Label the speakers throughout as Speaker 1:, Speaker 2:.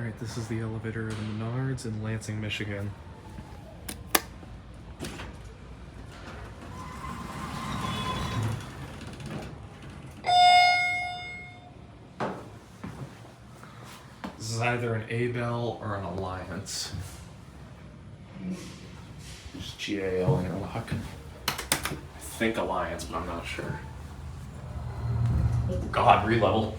Speaker 1: Alright, this is the elevator at Menards in Lansing, Michigan. This is either an A-Bell or an Alliance. Just GAL interlock. I think Alliance, but I'm not sure. God, re-level.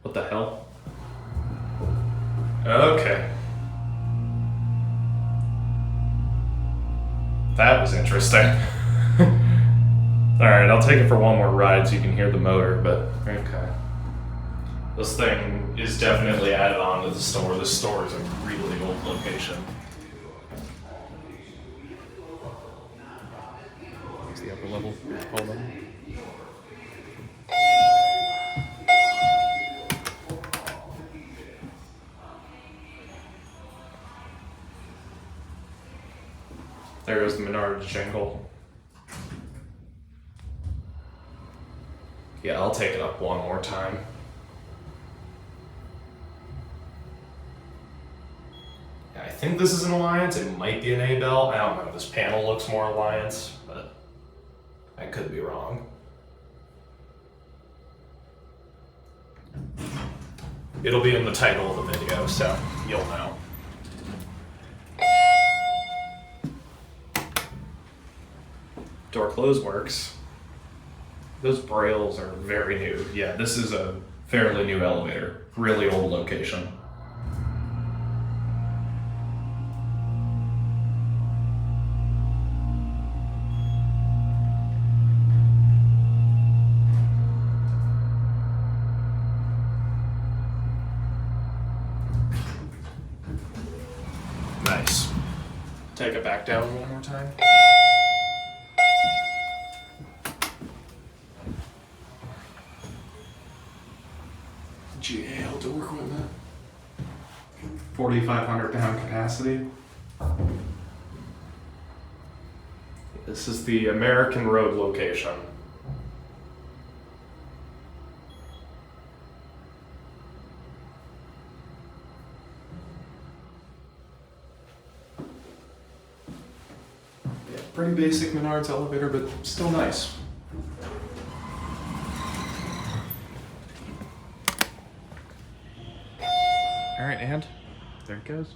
Speaker 1: What the hell? Okay. That was interesting. Alright, I'll take it for one more ride so you can hear the motor, but okay. This thing is definitely added on to the store. This store is a really old location. Here's the upper level. Hold on. There goes the Menards jingle. Yeah, I'll take it up one more time. Yeah, I think this is an Alliance. It might be an A-Bell. I don't know. This panel looks more Alliance, but I could be wrong. It'll be in the title of the video, so you'll know. Door close works. Those brails are very new. Yeah, this is a fairly new elevator. Really old location. Nice. Take it back down one more time. GAL door equipment. 4,500 pound capacity. This is the American Road location. Yeah, pretty basic Menards elevator, but still nice. All right, and there it goes.